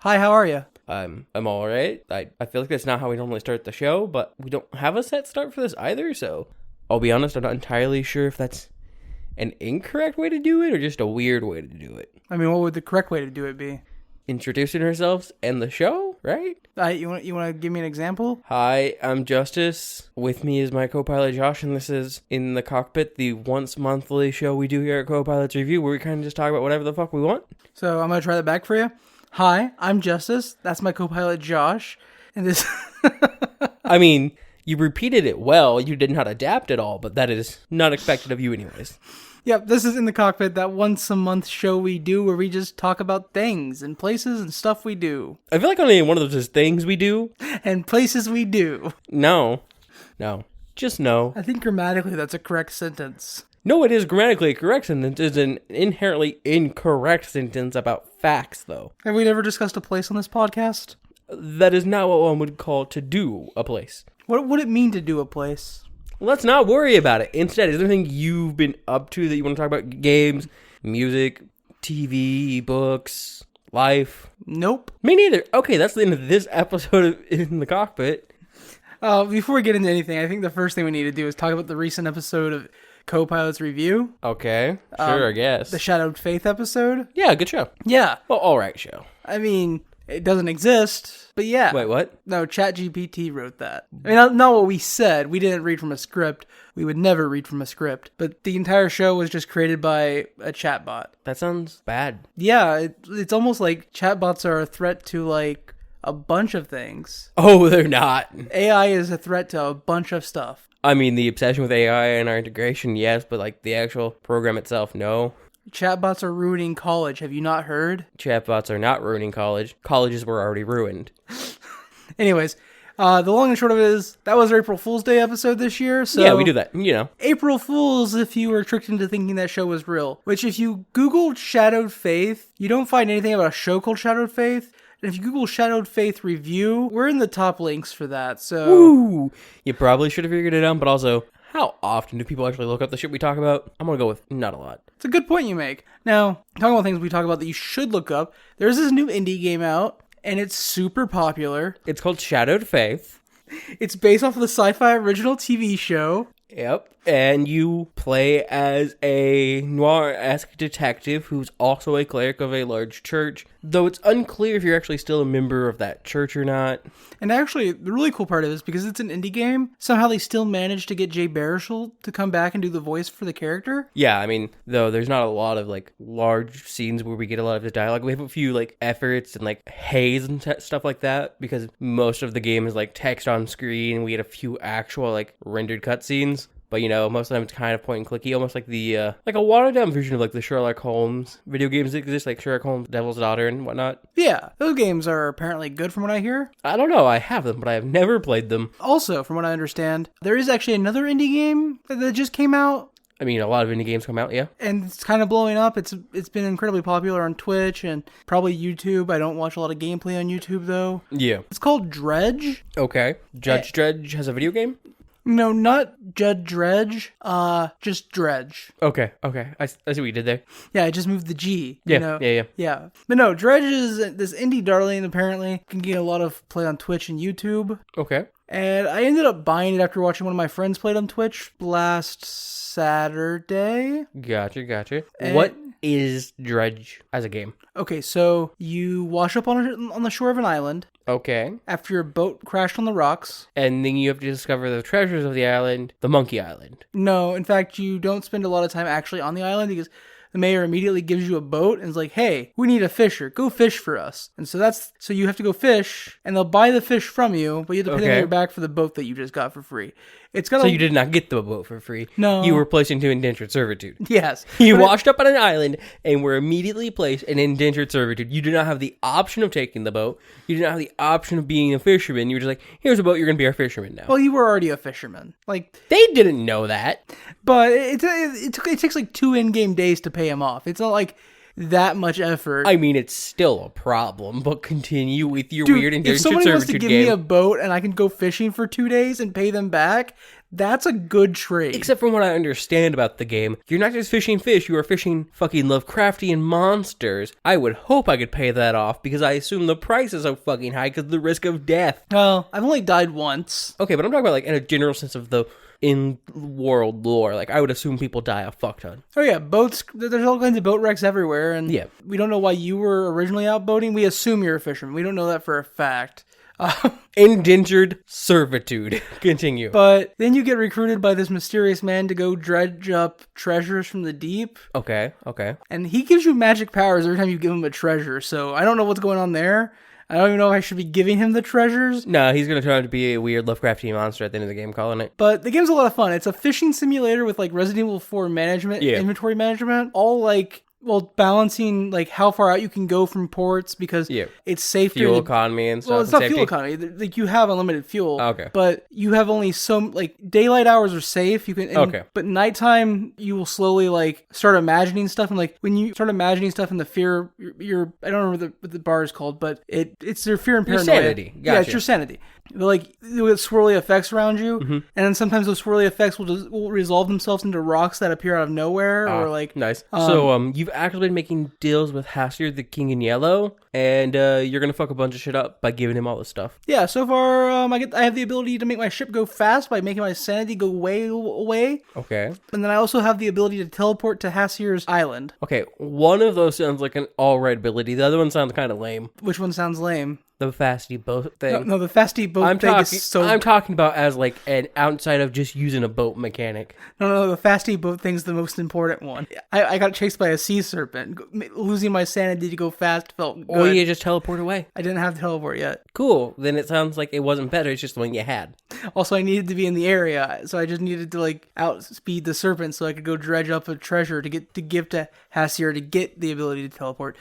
Hi, how are you? I'm all right. I feel like that's not how we normally start the show, but we don't have a set start for this either, so I'll be honest, I'm not entirely sure if that's an incorrect way to do it or just a weird way to do it. I mean, what would the correct way to do it be? Introducing ourselves and the show, right? You want to give me an example? Hi, I'm Justice. With me is my co-pilot Josh, and this is In the Cockpit, the once monthly show we do here at Co-Pilot's Review, where we kind of just talk about whatever the fuck we want. So I'm going to try that back for you. Hi, I'm Justice. That's my co-pilot Josh. And this... I mean, you repeated it well. You did not adapt at all, but that is not expected of you anyways. Yep, this is In the Cockpit, that once a month show we do where we just talk about things and places and stuff we do. I feel like only one of those is things we do. And places we do. No. Just no. I think grammatically that's a correct sentence. No, it is grammatically a correct sentence. It's an inherently incorrect sentence about facts, though. Have we never discussed a place on this podcast? That is not what one would call to do a place. What would it mean to do a place? Let's not worry about it. Instead, is there anything you've been up to that you want to talk about? Games, music, TV, books, life? Nope. Me neither. Okay, that's the end of this episode of In the Cockpit. Before we get into anything, I think the first thing we need to do is talk about the recent episode of Co-Pilot's Review. Okay, sure, I guess. The Shadowed Faith episode. Yeah, good show. Yeah. Well, alright show. I mean, it doesn't exist, but yeah. Wait, what? No, ChatGPT wrote that. I mean, not what we said. We didn't read from a script. We would never read from a script. But the entire show was just created by a chatbot. That sounds bad. Yeah, it's almost like chatbots are a threat to, like, a bunch of things. Oh, they're not. AI is a threat to a bunch of stuff. I mean, the obsession with AI and our integration, yes, but like the actual program itself, no. Chatbots are ruining college. Have you not heard? Chatbots are not ruining college. Colleges were already ruined. Anyways, the long and short of it is, that was our April Fool's Day episode this year. So yeah, we do that, you know. April Fools if you were tricked into thinking that show was real. Which if you Googled Shadowed Faith, you don't find anything about a show called Shadowed Faith. And if you Google Shadowed Faith Review, we're in the top links for that, so... Woo! You probably should have figured it out, but also, how often do people actually look up the shit we talk about? I'm gonna go with not a lot. It's a good point you make. Now, talking about things we talk about that you should look up, there's this new indie game out, and it's super popular. It's called Shadowed Faith. It's based off of the sci-fi original TV show. Yep. And you play as a noir-esque detective who's also a cleric of a large church, though it's unclear if you're actually still a member of that church or not. And actually, the really cool part of this, because it's an indie game, somehow they still managed to get Jay Baruchel to come back and do the voice for the character. Yeah, I mean, though there's not a lot of, like, large scenes where we get a lot of his dialogue. We have a few, like, efforts and, like, haze and stuff like that, because most of the game is, like, text on screen. We get a few actual, like, rendered cutscenes. But, you know, most of the time it's kind of point and clicky, almost like the, like a watered down version of, like, the Sherlock Holmes video games that exist, like Sherlock Holmes, Devil's Daughter, and whatnot. Yeah, those games are apparently good from what I hear. I don't know, I have them, but I have never played them. Also, from what I understand, there is actually another indie game that just came out. I mean, a lot of indie games come out, yeah. And it's kind of blowing up. It's been incredibly popular on Twitch and probably YouTube. I don't watch a lot of gameplay on YouTube, though. Yeah. It's called Dredge. Okay. Judge Dredge has a video game? No, not Judge Dredge. Just Dredge. Okay. I see what you did there. Yeah, I just moved the G. Yeah. Yeah. But no, Dredge is this indie darling, apparently. Can get a lot of play on Twitch and YouTube. Okay. And I ended up buying it after watching one of my friends play it on Twitch last Saturday. Gotcha. What is Dredge as a game? Okay, so you wash up on the shore of an island. Okay. After your boat crashed on the rocks. And then you have to discover the treasures of the island, the Monkey Island. No, in fact, you don't spend a lot of time actually on the island because the mayor immediately gives you a boat and is like, hey, we need a fisher. Go fish for us. And so you have to go fish, and they'll buy the fish from you, but you have to pay them back for the boat that you just got for free. So you did not get the boat for free. No. You were placed into indentured servitude. Yes. You washed up on an island and were immediately placed in indentured servitude. You do not have the option of taking the boat. You do not have the option of being a fisherman. You were just like, here's a boat, you're going to be our fisherman now. Well, you were already a fisherman. Like, they didn't know that. But it takes like 2 in-game days to pay him off. It's not like that much effort. I mean, it's still a problem, but continue with your weird indentured servitude game. If somebody wants to give me a boat and I can go fishing for 2 days and pay them back, That's a good trade. Except from what I understand about the game, you're not just fishing fish, you are fishing fucking Lovecraftian monsters. I would hope I could pay that off, because I assume the price is so fucking high because of the risk of death. Well, I've only died once. Okay, but I'm talking about, like, in a general sense of the in-world lore. Like, I would assume people die a fuck ton. Oh yeah, boats, there's all kinds of boat wrecks everywhere, and Yeah. we don't know why you were originally out boating. We assume you're a fisherman. We don't know that for a fact. Indentured servitude. Continue. But then you get recruited by this mysterious man to go dredge up treasures from the deep. Okay. And he gives you magic powers every time you give him a treasure. So I don't know what's going on there. I don't even know if I should be giving him the treasures. No, he's going to turn out to be a weird Lovecraftian monster at the end of the game, calling it. But the game's a lot of fun. It's a fishing simulator with like Resident Evil 4 management, inventory management, all like... Well, balancing like how far out you can go from ports because it's safe. Fuel economy and stuff. Well, it's not fuel economy. Like you have unlimited fuel. Okay. But you have only like daylight hours are safe. You can. But nighttime you will slowly like start imagining stuff, and like when you start imagining stuff in the fear, your I don't remember what the bar is called, but it's your fear and paranoia. Your sanity. Gotcha. Yeah, it's your sanity. But like you get swirly effects around you, and then sometimes those swirly effects will resolve themselves into rocks that appear out of nowhere, or like nice. So you've actually been making deals with Hassier, the King in Yellow, and you're gonna fuck a bunch of shit up by giving him all this stuff. Yeah. So far, I have the ability to make my ship go fast by making my sanity go way away. Okay. And then I also have the ability to teleport to Hassier's island. Okay. One of those sounds like an all-right ability. The other one sounds kind of lame. Which one sounds lame? The fasty boat thing. No, the fasty boat thing is so... I'm talking about as like an outside of just using a boat mechanic. No, the fasty boat thing's the most important one. I got chased by a sea serpent. Losing my sanity to go fast felt good. Or you just teleport away. I didn't have to teleport yet. Cool. Then it sounds like it wasn't better. It's just the one you had. Also, I needed to be in the area, so I just needed to like outspeed the serpent so I could go dredge up a treasure to give to Hassier to get the ability to teleport.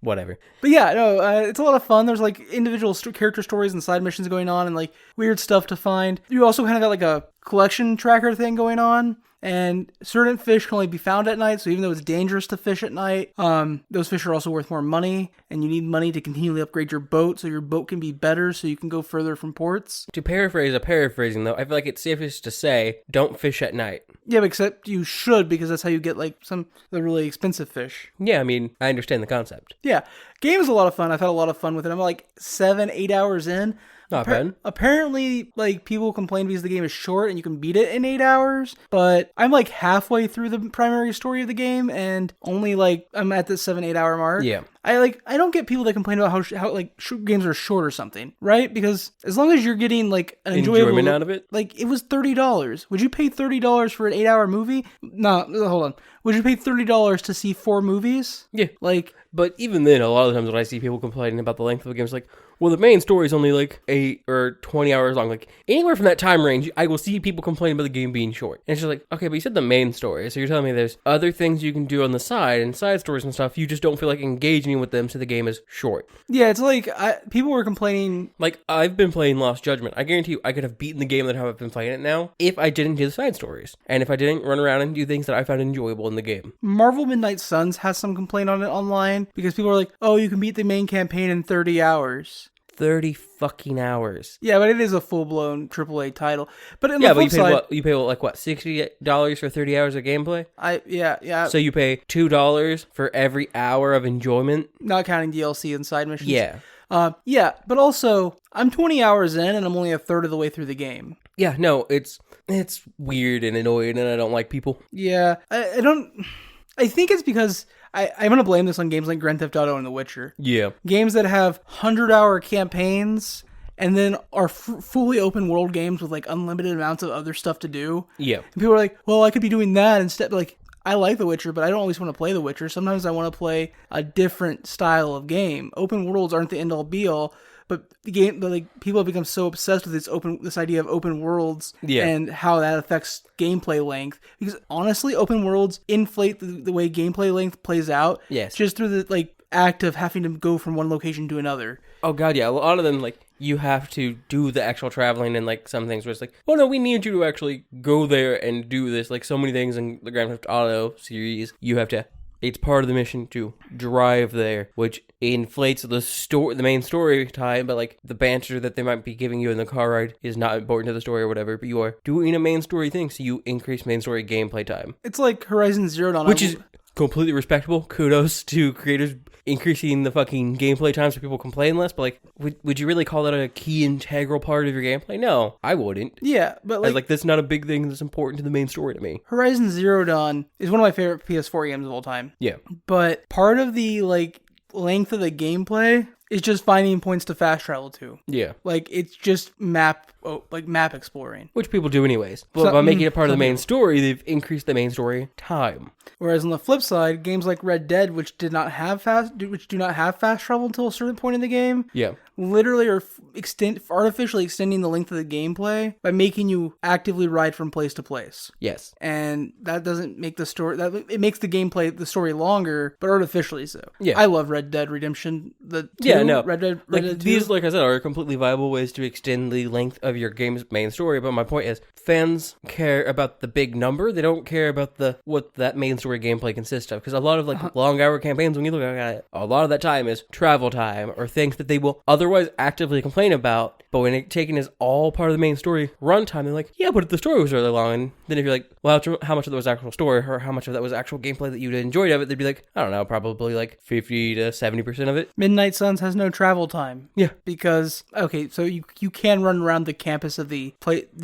Whatever. But yeah, no, it's a lot of fun. There's like individual character stories and side missions going on and like weird stuff to find. You also kind of got like a collection tracker thing going on. And certain fish can only be found at night, so even though it's dangerous to fish at night, those fish are also worth more money, and you need money to continually upgrade your boat so your boat can be better so you can go further from ports. To paraphrase a paraphrasing, though, I feel like it's safest to say, don't fish at night. Yeah, except you should, because that's how you get like some of the really expensive fish. Yeah, I mean, I understand the concept. Yeah, game is a lot of fun. I've had a lot of fun with it. I'm like 7-8 hours in. Not bad. Apparently, like, people complain because the game is short and you can beat it in 8 hours, but I'm like halfway through the primary story of the game and only like I'm at the 7-8 hour mark. Yeah. I don't get people that complain about how games are short or something, right? Because as long as you're getting like an enjoyment out of it, like it was $30. Would you pay $30 for an 8 hour movie? No, hold on. Would you pay $30 to see 4 movies? Yeah. Like, but even then, a lot of times when I see people complaining about the length of the game, it's like, well, the main story is only like 8 or 20 hours long. Like anywhere from that time range, I will see people complain about the game being short. And it's just like, okay, but you said the main story, so you're telling me there's other things you can do on the side and side stories and stuff. You just don't feel like engaging with them, so the game is short. Yeah, it's like people were complaining. Like I've been playing Lost Judgment. I guarantee you, I could have beaten the game that I've been playing it now if I didn't do the side stories and if I didn't run around and do things that I found enjoyable in the game. Marvel Midnight Suns has some complaint on it online because people are like, "Oh, you can beat the main campaign in 30 hours." 30 fucking hours. Yeah, but it is a full-blown AAA title. But yeah, but you pay like what, $60 for 30 hours of gameplay? Yeah. So you pay $2 for every hour of enjoyment, not counting DLC and side missions. Yeah. Yeah, but also I'm 20 hours in and I'm only a third of the way through the game. Yeah, no, it's weird and annoying, and I don't like people. Yeah, I think it's because I'm going to blame this on games like Grand Theft Auto and The Witcher. Yeah. Games that have 100-hour campaigns and then are fully open world games with like unlimited amounts of other stuff to do. Yeah. And people are like, well, I could be doing that instead. Like, I like The Witcher, but I don't always want to play The Witcher. Sometimes I want to play a different style of game. Open worlds aren't the end-all be-all. But people have become so obsessed with this idea of open worlds and how that affects gameplay length. Because honestly, open worlds inflate the way gameplay length plays out. Yes. Just through the act of having to go from one location to another. Oh god, yeah. A lot of them you have to do the actual traveling, and some things where it's like, oh no, we need you to actually go there and do this. Like so many things in the Grand Theft Auto series, you have to It's part of the mission to drive there, which inflates the main story time, but like the banter that they might be giving you in the car ride is not important to the story or whatever, but you are doing a main story thing, so you increase main story gameplay time. It's like Horizon Zero Dawn. Which is completely respectable. Kudos to creators increasing the fucking gameplay time so people complain less, but like, would you really call that a key integral part of your gameplay? No, I wouldn't. Yeah, but like that's not a big thing that's important to the main story to me. Horizon Zero Dawn is one of my favorite PS4 games of all time. Yeah. But part of the like length of the gameplay is just finding points to fast travel to. Yeah. Like it's just map exploring. Which people do anyways. But by making it part of the main story, they've increased the main story time. Whereas on the flip side, games like Red Dead, which do not have fast travel until a certain point in the game, yeah, literally are artificially extending the length of the gameplay by making you actively ride from place to place. Yes, and that doesn't make the story it makes the story longer, but artificially so. Yeah, I love Red Dead Redemption. Red Dead 2. These, like I said, are completely viable ways to extend the length of your game's main story. But my point is, fans care about the big number. They don't care about what that main story gameplay consists of, because a lot of like long hour campaigns, when you look at it, a lot of that time is travel time or things that they will otherwise actively complain about, but when it taken as all part of the main story runtime, they're like, yeah, but the story was really long. And then if you're like, well, how much of that was actual story, or how much of that was actual gameplay that you'd enjoyed of it, they'd be like, I don't know, probably like 50 to 70% of it. Midnight Suns has no travel time. Yeah, because so you can run around the campus of the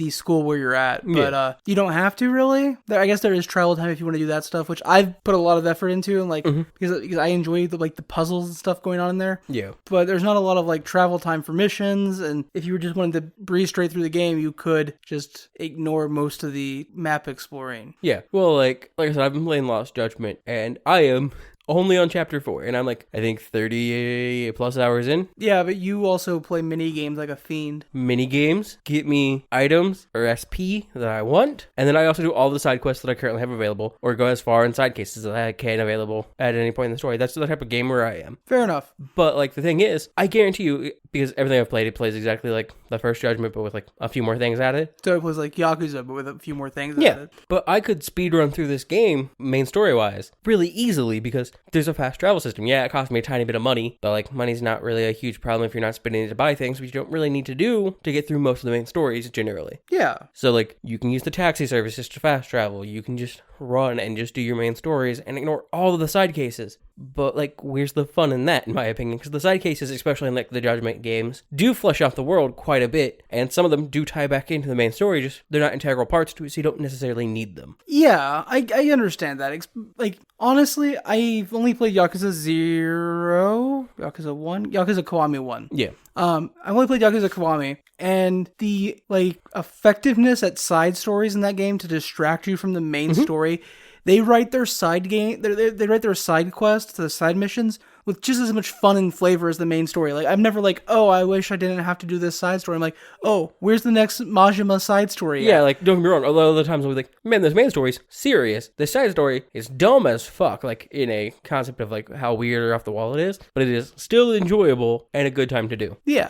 school where you're at, but you don't have to really. I guess there is travel time if you want to do that stuff, which I've put a lot of effort into, and like because I enjoy the puzzles and stuff going on in there. Yeah, but there's not a lot of like travel time for missions, and if you were just wanting to breeze straight through the game, you could just ignore most of the map exploring. Yeah, well, like I said, I've been playing Lost Judgment, and I am only on chapter 4, and I'm like, I think 30 plus hours in. Yeah, but you also play mini games like a fiend. Mini games get me items or SP that I want, and then I also do all the side quests that I currently have available, or go as far in side cases that I can available at any point in the story. That's the type of gamer I am. Fair enough. But like the thing is, I guarantee you, because everything I've played, it plays exactly like the first Judgment, but with like a few more things added. So it was like Yakuza, but with a few more things added. But I could speedrun through this game, main story-wise, really easily, because there's a fast travel system. Yeah, it cost me a tiny bit of money, but like money's not really a huge problem if you're not spending it to buy things, which you don't really need to do to get through most of the main stories generally. Yeah. So like you can use the taxi services to fast travel. You can just run and just do your main stories and ignore all of the side cases. But like, where's the fun in that, in my opinion? Because the side cases, especially in like the Judgment games, do flesh out the world quite a bit, and some of them do tie back into the main story, just they're not integral parts to it, so you don't necessarily need them. Yeah, I understand that. Like, honestly, I've only played Yakuza 0, Yakuza 1, Yakuza Kiwami 1. Yeah. I've only played Yakuza Kiwami, and the like effectiveness at side stories in that game to distract you from the main story. They write their side game. They write their side quests, the side missions, with just as much fun and flavor as the main story. Like, I'm never like, oh, I wish I didn't have to do this side story. I'm like, oh, where's the next Majima side story? Yeah, like, don't get me wrong. A lot of the times I'll be like, man, this main story's serious. This side story is dumb as fuck, like, in a concept of, like, how weird or off the wall it is. But it is still enjoyable and a good time to do. Yeah,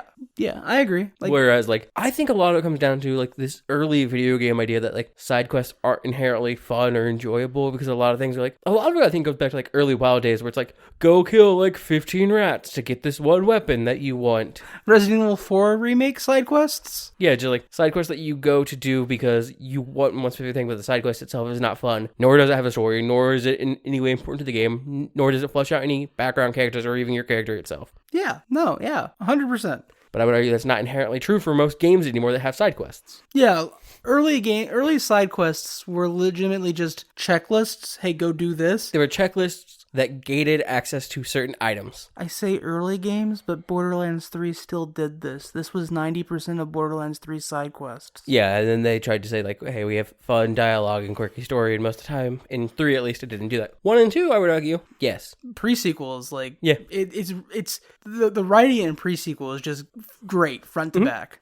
I agree. Like, whereas, like, I think a lot of it comes down to, like, this early video game idea that, like, side quests aren't inherently fun or enjoyable, because a lot of things are, like, a lot of it, I think, goes back to, like, early WoW days, where it's, like, go kill, like, 15 rats to get this one weapon that you want. Resident Evil 4 remake side quests? Yeah, just, like, side quests that you go to do because you want one specific thing, but the side quest itself is not fun, nor does it have a story, nor is it in any way important to the game, nor does it flesh out any background characters or even your character itself. Yeah, 100%. But I would argue that's not inherently true for most games anymore that have side quests. Yeah, early side quests were legitimately just checklists. Hey, go do this. They were checklists that gated access to certain items. I say early games, but Borderlands 3 still did this. This was 90% of Borderlands 3 side quests. Yeah, and then they tried to say, like, hey, we have fun dialogue and quirky story, and most of the time, in 3 at least, it didn't do that. 1 and 2, I would argue, yes. Pre-sequels, like, yeah, it's the writing in pre-sequel is just great, front to back.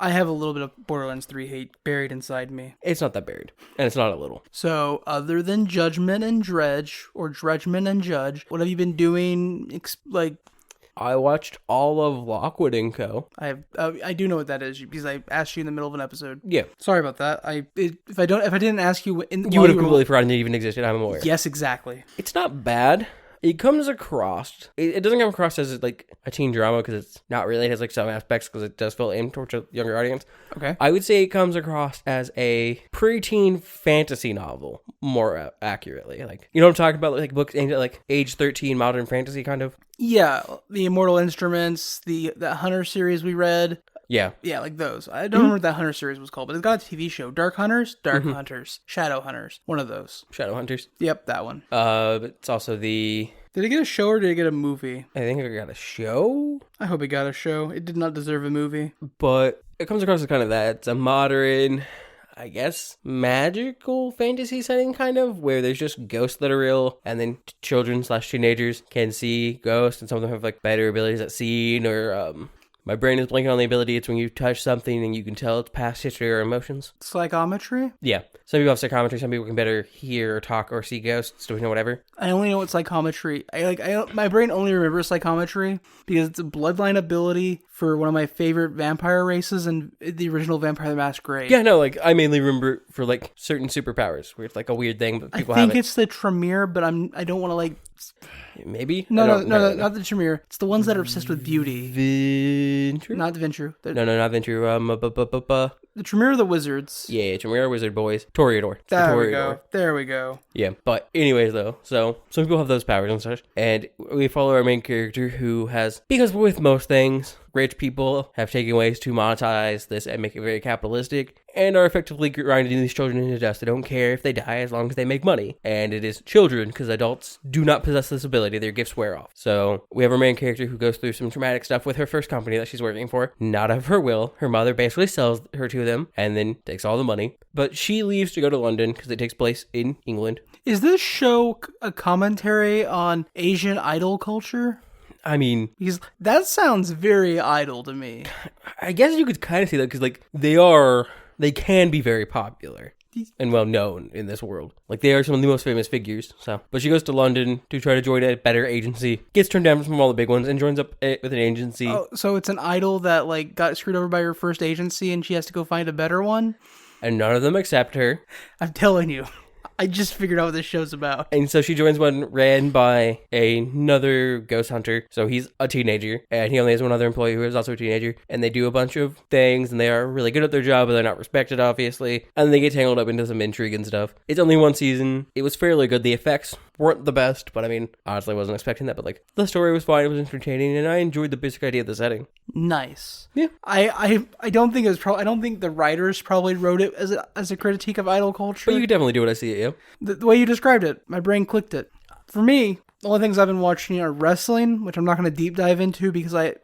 I have a little bit of Borderlands 3 hate buried inside me. It's not that buried, and it's not a little. So, other than Judgment and Dredge, or Dredgement and Judge, what have you been doing, I watched all of Lockwood & Co. I do know what that is because I asked you in the middle of an episode. Yeah. Sorry about that. If I didn't ask you, You would have completely forgotten it even existed. I'm aware. Yes, exactly. It's not bad. It comes across. It doesn't come across as like a teen drama because it's not really. It has like some aspects because it does feel aimed towards a younger audience. Okay. I would say it comes across as a preteen fantasy novel more accurately. Like, you know what I'm talking about? Like books aimed at like age 13 modern fantasy kind of. Yeah, the Immortal Instruments, that Hunter series we read. Yeah. Yeah, like those. I don't remember what that Hunter series was called, but it's got a TV show. Dark Hunters? Dark Hunters. Shadow Hunters. One of those. Shadow Hunters. Yep, that one. But it's also the... Did it get a show or did it get a movie? I think it got a show. I hope it got a show. It did not deserve a movie. But it comes across as kind of that. It's a modern, I guess, magical fantasy setting kind of, where there's just ghosts that are real, and then children/teenagers can see ghosts, and some of them have like better abilities at seeing, or my brain is blanking on the ability. It's when you touch something and you can tell it's past history or emotions. Psychometry? Yeah. Some people have psychometry. Some people can better hear or talk or see ghosts. Do we know whatever? I only know what psychometry. My brain only remembers psychometry because it's a bloodline ability for one of my favorite vampire races and the original Vampire the Masquerade. Yeah, no, like I mainly remember for like certain superpowers where it's like a weird thing, but people I think have it. it's the Tremere, but I don't want to like. Maybe? No, not the Tremere. It's the ones that are obsessed with beauty. Ventru? Not the Ventru. No, not Ventru. The Tremere are the wizards. Yeah, Tremere Wizard Boys. Toreador. There we go. Yeah, but anyways though, so some people have those powers and such, and we follow our main character who has, because with most things, rich people have taken ways to monetize this and make it very capitalistic, and are effectively grinding these children into dust. They don't care if they die as long as they make money, and it is children because adults do not possess this ability. Their gifts wear off. So we have our main character who goes through some traumatic stuff with her first company that she's working for, not of her will. Her mother basically sells her to them and then takes all the money, but she leaves to go to London because it takes place in England. Is this show a commentary on Asian idol culture? I mean, because that sounds very idol to me. I guess you could kind of see that because like they can be very popular and well known in this world. Like they are some of the most famous figures. So, but she goes to London to try to join a better agency, gets turned down from all the big ones, and joins up with an agency. Oh, so it's an idol that like got screwed over by her first agency, and she has to go find a better one. And none of them accept her. I'm telling you. I just figured out what this show's about. And so she joins one ran by another ghost hunter. So he's a teenager, and he only has one other employee who is also a teenager. And they do a bunch of things, and they are really good at their job, but they're not respected, obviously. And they get tangled up into some intrigue and stuff. It's only one season. It was fairly good. The effects weren't the best, but I mean, honestly, I wasn't expecting that. But like, the story was fine. It was entertaining, and I enjoyed the basic idea of the setting. Nice. Yeah. I don't think it was I don't think the writers probably wrote it as a critique of idol culture. But you could definitely do what I see it, yeah. The way you described it, my brain clicked it. For me, the only things I've been watching are wrestling, which I'm not going to deep dive into because I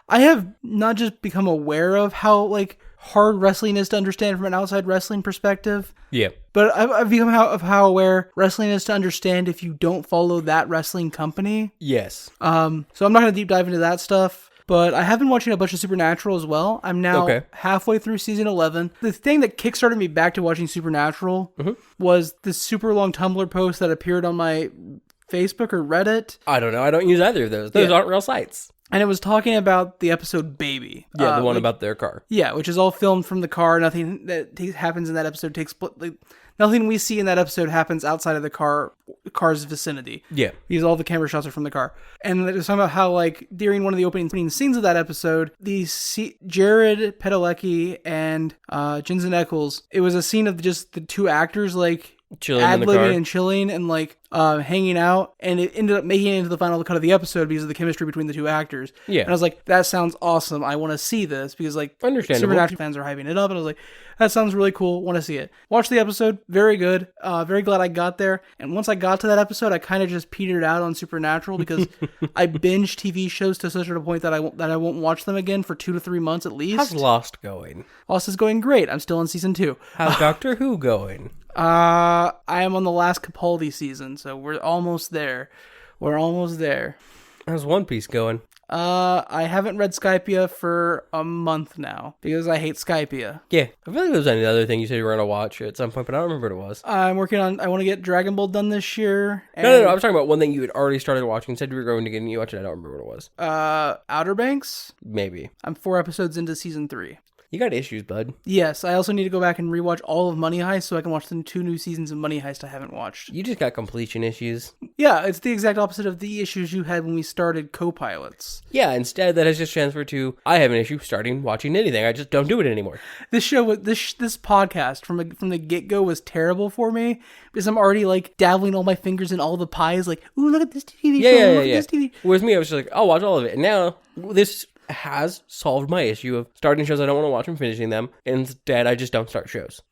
have not just become aware of how like hard wrestling is to understand from an outside wrestling perspective. Yeah. But I've become how aware wrestling is to understand if you don't follow that wrestling company. Yes. So I'm not going to deep dive into that stuff. But I have been watching a bunch of Supernatural as well. I'm now halfway through season 11. The thing that kickstarted me back to watching Supernatural was this super long Tumblr post that appeared on my Facebook or Reddit. I don't know. I don't use either of those. Those aren't real sites. And it was talking about the episode Baby. Yeah, the one about their car. Yeah, which is all filmed from the car. Nothing that happens in that episode nothing we see in that episode happens outside of the car's vicinity. Yeah. Because all the camera shots are from the car. And it was talking about how, like, during one of the opening scenes of that episode, Jared Padalecki and Jensen Ackles, it was a scene of just the two actors, like, chilling in the car. ad-libbing and chilling and, like, hanging out. And it ended up making it into the final cut of the episode because of the chemistry between the two actors. Yeah. And I was like, that sounds awesome. I want to see this because, like, Supernatural fans are hyping it up. And I was like, that sounds really cool. Want to see it. Watch the episode. Very good. Very glad I got there. And once I got to that episode, I kind of just petered out on Supernatural because I binge TV shows to such a point that I won't watch them again for 2 to 3 months at least. How's Lost going? Lost is going great. I'm still in season 2. How's Doctor Who going? I am on the last Capaldi season, so we're almost there. How's One Piece going? I haven't read Skypia for a month now because I hate Skypia. Yeah, I feel like there was any other thing you said you were going to watch at some point, but I don't remember what it was. I want to get Dragon Ball done this year. No, I was talking about one thing you had already started watching and said you were going to get and you watched it. I don't remember what it was. Outer Banks? Maybe. I'm 4 episodes into season 3. You got issues, bud. Yes, I also need to go back and rewatch all of Money Heist so I can watch the 2 new seasons of Money Heist I haven't watched. You just got completion issues. Yeah, it's the exact opposite of the issues you had when we started co-pilots. Yeah, instead that has just transferred to, I have an issue starting watching anything. I just don't do it anymore. This podcast from the get-go was terrible for me because I'm already like dabbling all my fingers in all the pies like, ooh, look at this TV show, look at this TV. Whereas me, I was just like, I'll watch all of it. And now, this has solved my issue of starting shows I don't want to watch and finishing them. Instead, I just don't start shows.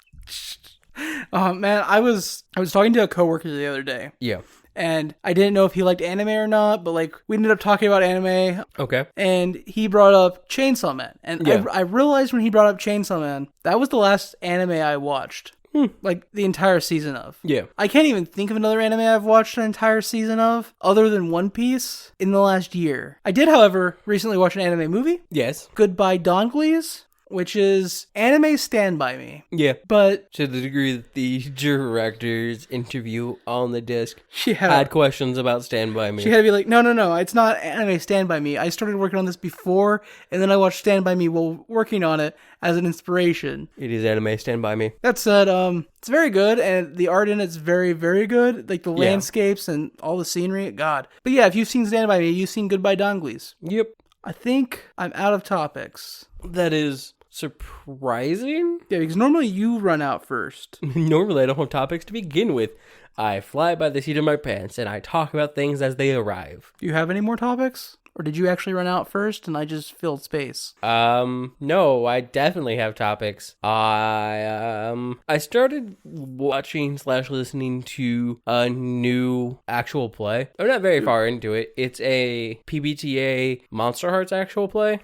Man, I was talking to a coworker the other day. Yeah. And I didn't know if he liked anime or not, but like we ended up talking about anime. Okay. And he brought up Chainsaw Man. And yeah. I realized when he brought up Chainsaw Man, that was the last anime I watched. Like the entire season of. Yeah. I can't even think of another anime I've watched an entire season of other than One Piece in the last year. I did, however, recently watch an anime movie. Yes. Goodbye Donglies, which is anime Stand By Me. Yeah. But to the degree that the director's interview on the disc she had questions about Stand By Me. She had to be like, no, it's not anime Stand By Me. I started working on this before, and then I watched Stand By Me while working on it as an inspiration. It is anime Stand By Me. That said, it's very good, and the art in it's very, very good. Like the landscapes and all the scenery, God. But yeah, if you've seen Stand By Me, you've seen Goodbye Donglies. Yep. I think I'm out of topics. That is surprising. Yeah, because normally you run out first. Normally I don't have topics to begin with. I fly by the seat of my pants and I talk about things as they arrive. Do you have any more topics? Or did you actually run out first and I just filled space? No, I definitely have topics. I started watching / listening to a new actual play. I'm not very far into it. It's a PBTA Monster Hearts actual play.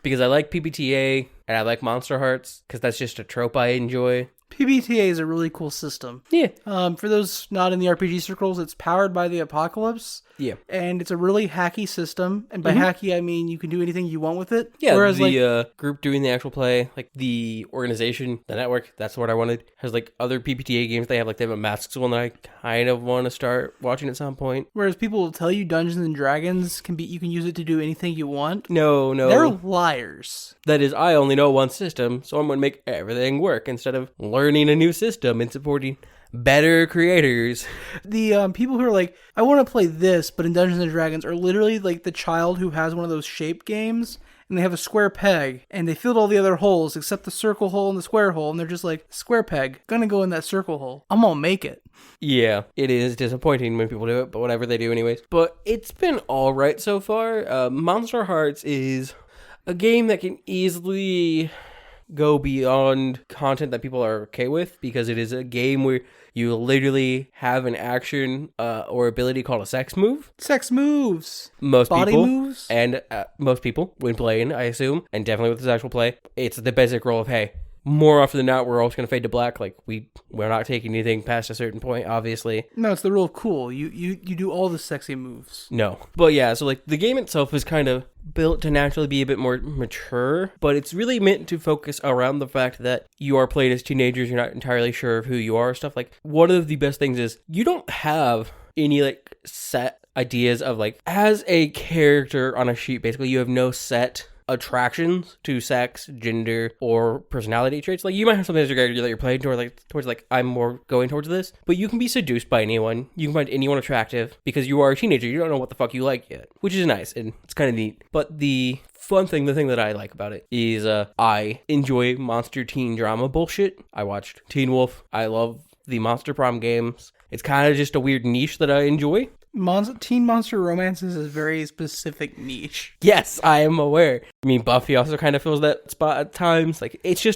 Because I like PBTA and I like Monster Hearts because that's just a trope I enjoy. PBTA is a really cool system. Yeah. For those not in the RPG circles, it's powered by the apocalypse. Yeah. And it's a really hacky system. And by hacky, I mean you can do anything you want with it. Yeah, whereas the group doing the actual play, like the organization, the network, that's what I wanted, has like other PBTA games they have a Masks one that I kind of want to start watching at some point. Whereas people will tell you Dungeons and Dragons you can use it to do anything you want. No. They're liars. That is, I only know one system, so I'm going to make everything work instead of learning a new system and supporting better creators. The people who are like, I want to play this, but in Dungeons and Dragons, are literally like the child who has one of those shape games, and they have a square peg, and they filled all the other holes except the circle hole and the square hole, and they're just like, square peg, gonna go in that circle hole. I'm gonna make it. Yeah, it is disappointing when people do it, but whatever, they do anyways. But it's been alright so far. Monster Hearts is a game that can easily go beyond content that people are okay with, because it is a game where you literally have an action or ability called a sex move. Sex moves. Most Body people, moves. And most people, when playing, I assume, and definitely with this actual play, it's the basic rule of, hey, more often than not, we're always going to fade to black. Like, we're not taking anything past a certain point, obviously. No, it's the rule of cool. You do all the sexy moves. No. But yeah, so like the game itself is kind of built to naturally be a bit more mature, but it's really meant to focus around the fact that you are playing as teenagers, you're not entirely sure of who you are, stuff. Like, one of the best things is you don't have any like set ideas of like, as a character on a sheet, basically you have no set attractions to sex, gender, or personality traits. Like, you might have something as your character that you're playing towards like, I'm more going towards this, but you can be seduced by anyone. You can find anyone attractive because you are a teenager. You don't know what the fuck you like yet, which is nice, and it's kind of neat. But the thing that I like about it is I enjoy monster teen drama bullshit. I watched Teen Wolf. I love the Monster Prom games. It's kind of just a weird niche that I enjoy. Teen monster romances is a very specific niche. Yes, I am aware. I mean, Buffy also kind of fills that spot at times. Like, it's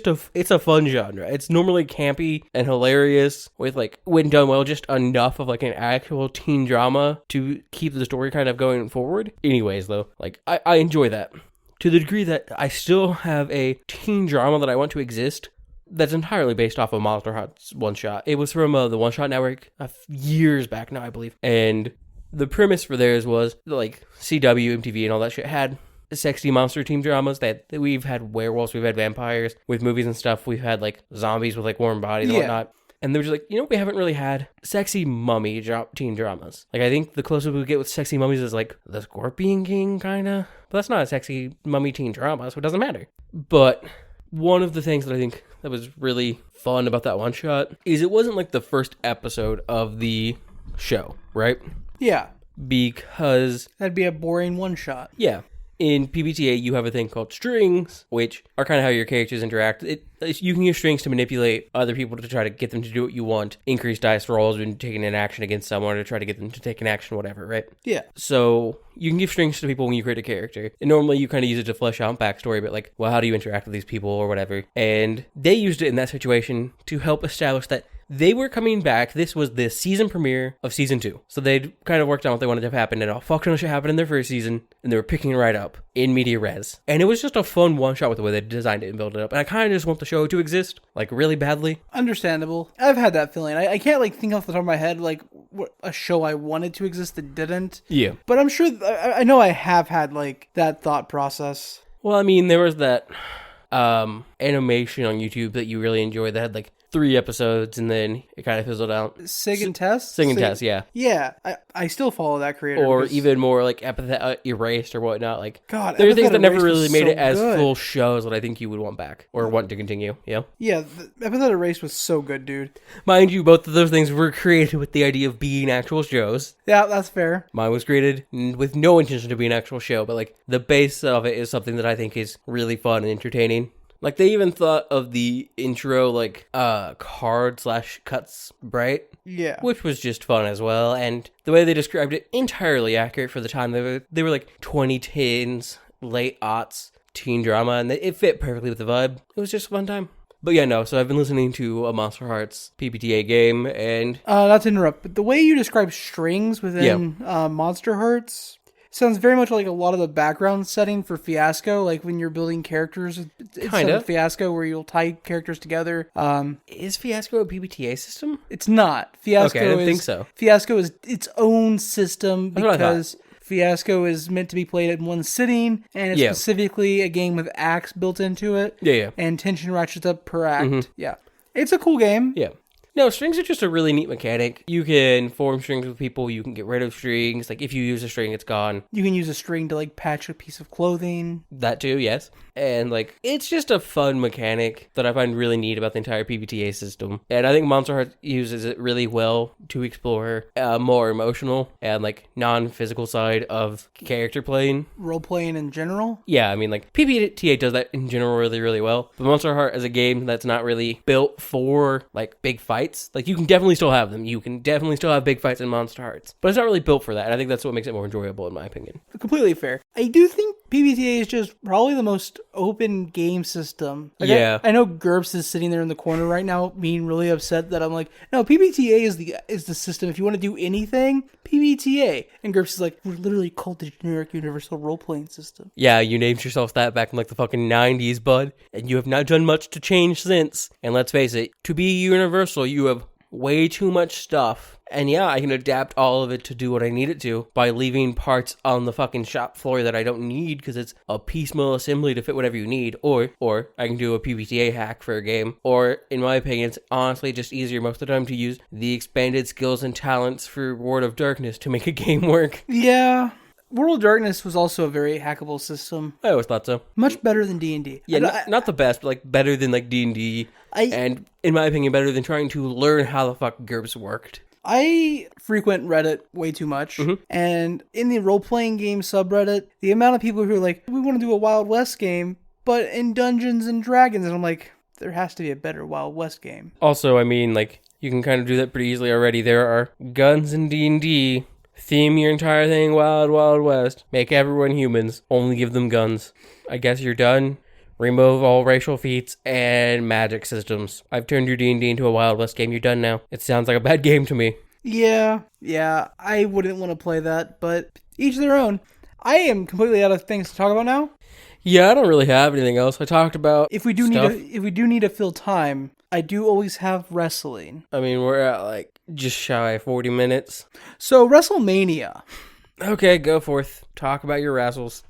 a fun genre. It's normally campy and hilarious with, like, when done well, just enough of, like, an actual teen drama to keep the story kind of going forward. Anyways, though, like, I enjoy that. To the degree that I still have a teen drama that I want to exist that's entirely based off of Monster Hearts one-shot. It was from the One Shot Network years back now, I believe. And the premise for theirs was like CW, MTV, and all that shit had sexy monster team dramas that we've had werewolves, we've had vampires with movies and stuff, we've had like zombies with like warm bodies and whatnot. And they're just like, we haven't really had sexy mummy teen dramas. Like, I think the closest we get with sexy mummies is like the Scorpion King, kind of. But that's not a sexy mummy teen drama, so it doesn't matter. But one of the things that I think that was really fun about that one shot is it wasn't like the first episode of the show, right? Yeah. Because that'd be a boring one shot. Yeah. In PBTA, you have a thing called strings, which are kind of how your characters interact. You can use strings to manipulate other people to try to get them to do what you want, increase dice rolls when taking an action against someone, or try to get them to take an action, whatever, right? Yeah. So you can give strings to people when you create a character. And normally you kind of use it to flesh out backstory, but like, well, how do you interact with these people or whatever? And they used it in that situation to help establish that they were coming back. This was the season premiere of season 2. So they'd kind of worked on what they wanted to have happen, and a fuck ton of shit happened in their first season, and they were picking it right up in media res. And it was just a fun one-shot with the way they designed it and built it up. And I kind of just want the show to exist, like, really badly. Understandable. I've had that feeling. I can't, like, think off the top of my head, like, what a show I wanted to exist that didn't. Yeah. But I'm sure, I know I have had, like, that thought process. Well, I mean, there was that animation on YouTube that you really enjoyed that had, like, 3 episodes, and then it kind of fizzled out. Sig and Test? Sig and Test, yeah. Yeah, I still follow that creator. Or even more like Erased or whatnot. Like, God, there are things that never really made so it as good. full shows that I think you would want back or want to continue. Yeah. Yeah, the episode Erased was so good, dude. Mind you, both of those things were created with the idea of being actual shows. Yeah, that's fair. Mine was created with no intention to be an actual show, but like the base of it is something that I think is really fun and entertaining. Like, they even thought of the intro, like, card/cuts bright. Yeah. Which was just fun as well. And the way they described it, entirely accurate for the time. They were like 2010s, late aughts teen drama, and it fit perfectly with the vibe. It was just a fun time. But yeah, no, so I've been listening to a Monster Hearts PBTA game, and... not to interrupt, but the way you describe strings within Monster Hearts... sounds very much like a lot of the background setting for Fiasco, like when you're building characters. It's kind of Fiasco where you'll tie characters together. Is Fiasco a PBTA system? It's not. Fiasco okay, I didn't think so. Fiasco is its own system because That's Fiasco is meant to be played in one sitting, and it's specifically a game with acts built into it. Yeah. And tension ratchets up per act. Mm-hmm. Yeah. It's a cool game. Yeah. No, strings are just a really neat mechanic. You can form strings with people, you can get rid of strings. Like, if you use a string, it's gone. You can use a string to, like, patch a piece of clothing. That too, yes. And, like, it's just a fun mechanic that I find really neat about the entire PBTA system. And I think Monster Hearts uses it really well to explore a more emotional and, like, non-physical side of character playing. Role-playing in general? Yeah, I mean, like, PBTA does that in general really, really well. But Monster Heart is a game that's not really built for, like, big fights. Like, you can definitely still have them. You can definitely still have big fights in Monster Hearts. But it's not really built for that. And I think that's what makes it more enjoyable, in my opinion. Completely fair. I do think PBTA is just probably the most open game system. Like, yeah. I know GURPS is sitting there in the corner right now being really upset that I'm like, no, PBTA is the system. If you want to do anything, PBTA. And GURPS is like, we're literally called the generic universal role-playing system. Yeah, you named yourself that back in like the fucking 90s, bud. And you have not done much to change since. And let's face it, to be universal, you have way too much stuff. And yeah, I can adapt all of it to do what I need it to by leaving parts on the fucking shop floor that I don't need because it's a piecemeal assembly to fit whatever you need. Or I can do a PBTA hack for a game. Or, in my opinion, it's honestly just easier most of the time to use the expanded skills and talents for World of Darkness to make a game work. Yeah. World of Darkness was also a very hackable system. I always thought so. Much better than D&D. Yeah, not the best, but like better than like D&D. And, in my opinion, better than trying to learn how the fuck GURPS worked. I frequent Reddit way too much, and in the role-playing game subreddit, the amount of people who are like, we want to do a Wild West game, but in Dungeons and Dragons, and I'm like, there has to be a better Wild West game. Also, I mean, like, you can kind of do that pretty easily already. There are guns in D&D. Theme your entire thing Wild Wild West. Make everyone humans. Only give them guns. I guess you're done. Remove all racial feats and magic systems. I've turned your D&D into a Wild West game. You're done now. It sounds like a bad game to me. Yeah, I wouldn't want to play that, but each their own. I am completely out of things to talk about now. Yeah, I don't really have anything else. I talked about if we do need to fill time, I do always have wrestling. I mean, we're at like just shy of 40 minutes. So WrestleMania. Okay, go forth. Talk about your wrestles.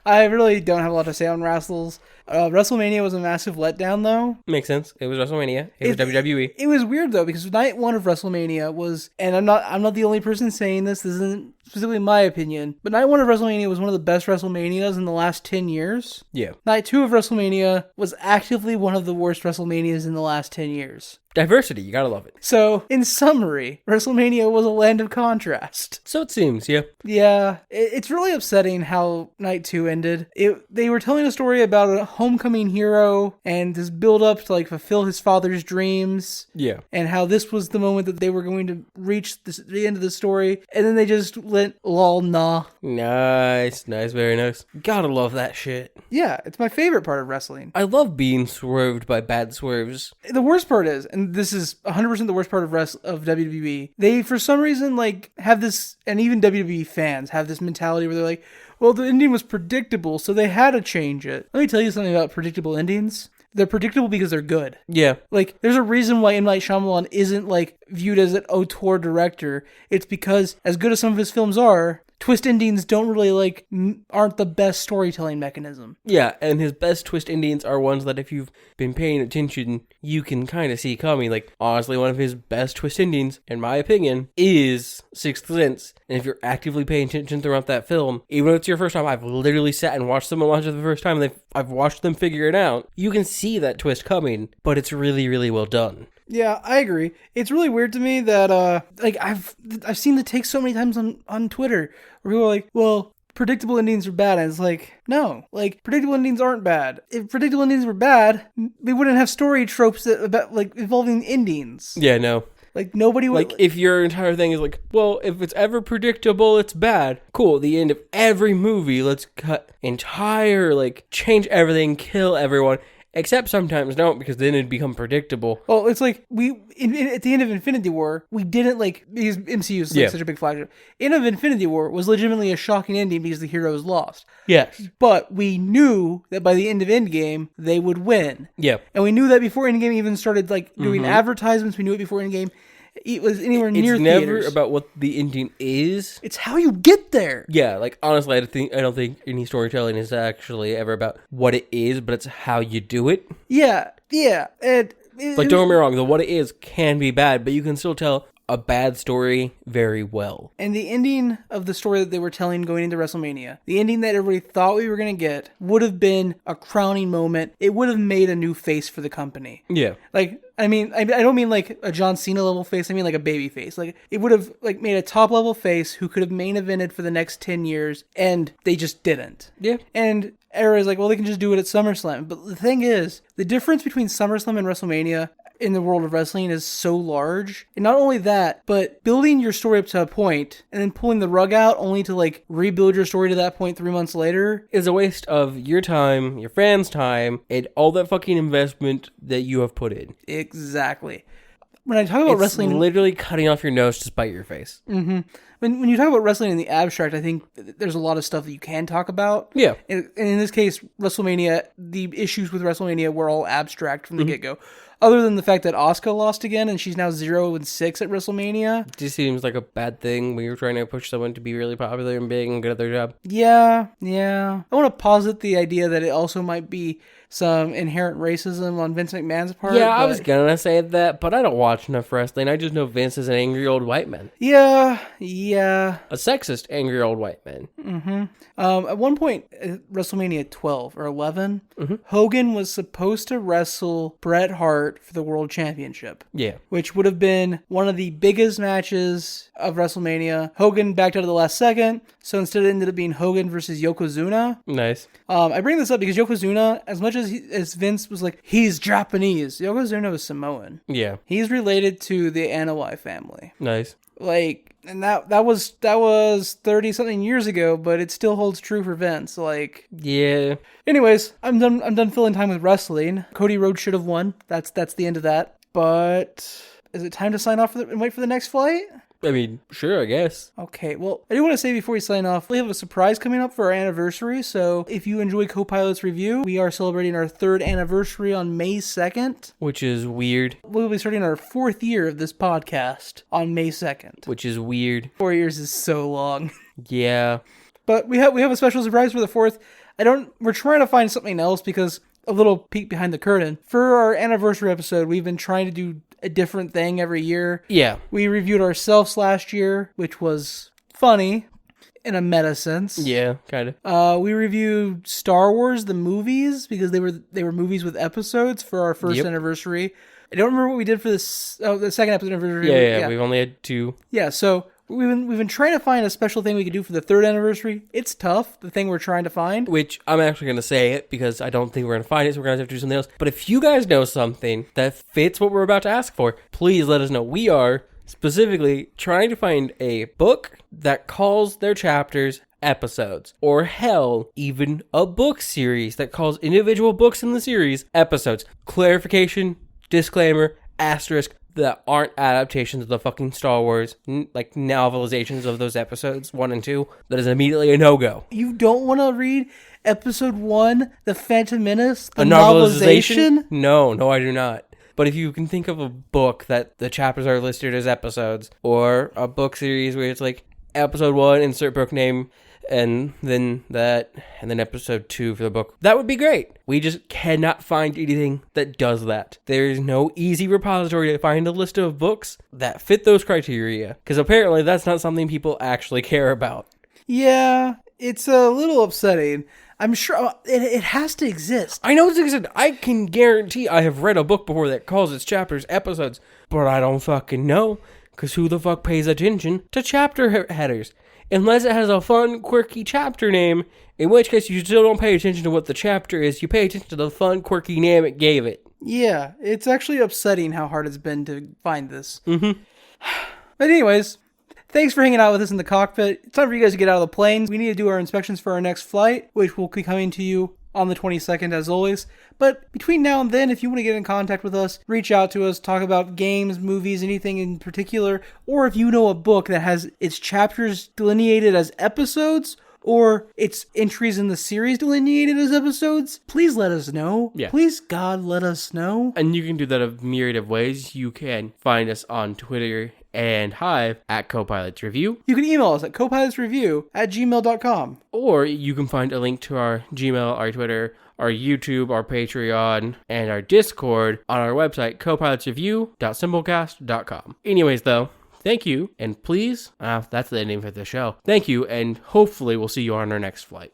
I really don't have a lot to say on wrestles. WrestleMania was a massive letdown, though. Makes sense. It was WrestleMania. It was WWE. It was weird though because night one of WrestleMania was, and I'm not the only person saying this. This isn't specifically my opinion, but night one of WrestleMania was one of the best WrestleManias in the last 10 years. Yeah. Night two of WrestleMania was actively one of the worst WrestleManias in the last 10 years. Diversity, you gotta love it. So, in summary, WrestleMania was a land of contrast. So it seems, yeah. Yeah, it's really upsetting how night two ended. They were telling a story about a homecoming hero and this build up to like fulfill his father's dreams. Yeah. And how this was the moment that they were going to reach the end of the story. And then they just went, lol, nah. Nice, very nice. Gotta love that shit. Yeah, it's my favorite part of wrestling. I love being swerved by bad swerves. The worst part is, and this is 100% the worst part of WWE, they for some reason like have this, and even WWE fans have this mentality where they're like, well, the ending was predictable, so they had to change it. Let me tell you something about predictable endings. They're predictable because they're good. Yeah. Like, there's a reason why M. Night Shyamalan isn't, like, viewed as an auteur director. It's because, as good as some of his films are, twist endings don't really, like, aren't the best storytelling mechanism. Yeah, and his best twist endings are ones that if you've been paying attention, you can kind of see coming. Like, honestly, one of his best twist endings, in my opinion, is Sixth Sense. And if you're actively paying attention throughout that film, even if it's your first time, I've literally sat and watched someone watch it for the first time, and I've watched them figure it out. You can see that twist coming, but it's really, really well done. Yeah, I agree. It's really weird to me that, like, I've seen the take so many times on Twitter where people are like, well, predictable endings are bad. And it's like, no, like, predictable endings aren't bad. If predictable endings were bad, we wouldn't have story tropes about, like, involving endings. Yeah, no. Like, nobody would... Like, if your entire thing is like, well, if it's ever predictable, it's bad. Cool, at the end of every movie, let's cut entire, like, change everything, kill everyone. Except sometimes don't, because then it'd become predictable. Well, it's like, at the end of Infinity War, we didn't, like, because MCU is like such a big flagship. End of Infinity War was legitimately a shocking ending because the hero was lost. Yes. But we knew that by the end of Endgame, they would win. Yeah. And we knew that before Endgame even started, like, doing advertisements. We knew it before Endgame. It was anywhere near theaters. It's never about what the ending is. It's how you get there. Yeah, like, honestly, I don't think any storytelling is actually ever about what it is, but it's how you do it. Yeah. Don't get me wrong, the what it is can be bad, but you can still tell a bad story very well. And the ending of the story that they were telling going into WrestleMania, the ending that everybody thought we were going to get, would have been a crowning moment. It would have made a new face for the company. Yeah. Like, I mean, I don't mean like a John Cena level face. I mean like a baby face. Like, it would have like made a top level face who could have main evented for the next 10 years, and they just didn't. Yeah. And everybody's like, well, they can just do it at SummerSlam. But the thing is, the difference between SummerSlam and WrestleMania in the world of wrestling is so large. And not only that, but building your story up to a point and then pulling the rug out only to like rebuild your story to that point 3 months later is a waste of your time, your fans' time, and all that fucking investment that you have put in. Exactly. When I talk about wrestling, literally cutting off your nose to spite your face. Mm-hmm. When you talk about wrestling in the abstract, I think there's a lot of stuff that you can talk about. Yeah. And in this case, WrestleMania, the issues with WrestleMania were all abstract from the get-go. Other than the fact that Asuka lost again and she's now 0-6 at WrestleMania. It just seems like a bad thing when you're trying to push someone to be really popular and big and good at their job. Yeah. I want to posit the idea that it also might be some inherent racism on Vince McMahon's part. Yeah, I was gonna say that, but I don't watch enough wrestling. I just know Vince is an angry old white man. Yeah. A sexist angry old white man. Mm-hmm. At one point, WrestleMania 12 or 11, Hogan was supposed to wrestle Bret Hart for the World Championship. Yeah. Which would have been one of the biggest matches of WrestleMania. Hogan backed out of the last second, so instead it ended up being Hogan versus Yokozuna. Nice. I bring this up because Yokozuna, as much as Vince was like, he's Japanese, Yokozuna was Samoan. Yeah. He's related to the Anoa'i family. Nice. Like, and that was 30-something years ago, but it still holds true for Vince. Like, yeah. Anyways, I'm done filling time with wrestling. Cody Rhodes should have won. That's the end of that. But is it time to sign off and wait for the next flight? I mean, sure, I guess. Okay, well, I do want to say before we sign off, we have a surprise coming up for our anniversary. So if you enjoy Copilot's Review, we are celebrating our 3rd anniversary on May 2nd. Which is weird. We'll be starting our 4th year of this podcast on May 2nd. Which is weird. 4 years is so long. Yeah. But we have a special surprise for the 4th. We're trying to find something else because a little peek behind the curtain. For our anniversary episode, we've been trying to do a different thing every year. Yeah. We reviewed ourselves last year, which was funny in a meta sense. Yeah, kind of. We reviewed Star Wars, the movies, because they were movies with episodes for our 1st anniversary. I don't remember what we did for this, the 2nd episode anniversary. Yeah, we've only had 2. Yeah, so we've been trying to find a special thing we could do for the 3rd anniversary. It's tough, the thing we're trying to find. Which I'm actually going to say it because I don't think we're going to find it, so we're going to have to do something else. But if you guys know something that fits what we're about to ask for, please let us know. We are specifically trying to find a book that calls their chapters episodes. Or hell, even a book series that calls individual books in the series episodes. Clarification, disclaimer, asterisk, that aren't adaptations of the fucking Star Wars, like novelizations of those episodes 1 and 2. That is immediately a no-go. You don't want to read episode 1, The Phantom Menace, the A novelization? No, I do not. But if you can think of a book that the chapters are listed as episodes, or a book series where it's like episode 1, insert book name, and then episode 2 for the book, that would be great. We just cannot find anything that does that. There's no easy repository to find a list of books that fit those criteria, because apparently that's not something people actually care about. Yeah, it's a little upsetting. I'm sure it has to exist. I know it's existed. I can guarantee I have read a book before that calls its chapters episodes, but I don't fucking know, because who the fuck pays attention to chapter headers? Unless it has a fun, quirky chapter name, in which case you still don't pay attention to what the chapter is. You pay attention to the fun, quirky name it gave it. Yeah, it's actually upsetting how hard it's been to find this. Mm-hmm. But anyways, thanks for hanging out with us in the cockpit. It's time for you guys to get out of the plane. We need to do our inspections for our next flight, which will be coming to you on the 22nd as always. But between now and then, if you want to get in contact with us, reach out to us, talk about games, movies, anything in particular, or if you know a book that has its chapters delineated as episodes, or its entries in the series delineated as episodes, please let us know. Yeah. Please, God, let us know. And you can do that a myriad of ways. You can find us on Twitter and Hive at Copilots Review. You can email us at copilotsreview@gmail.com. Or you can find a link to our Gmail, our Twitter, our YouTube, our Patreon, and our Discord on our website, copilotsreview.simplecast.com. Anyways, though, thank you, and please, that's the name for the show. Thank you, and hopefully we'll see you on our next flight.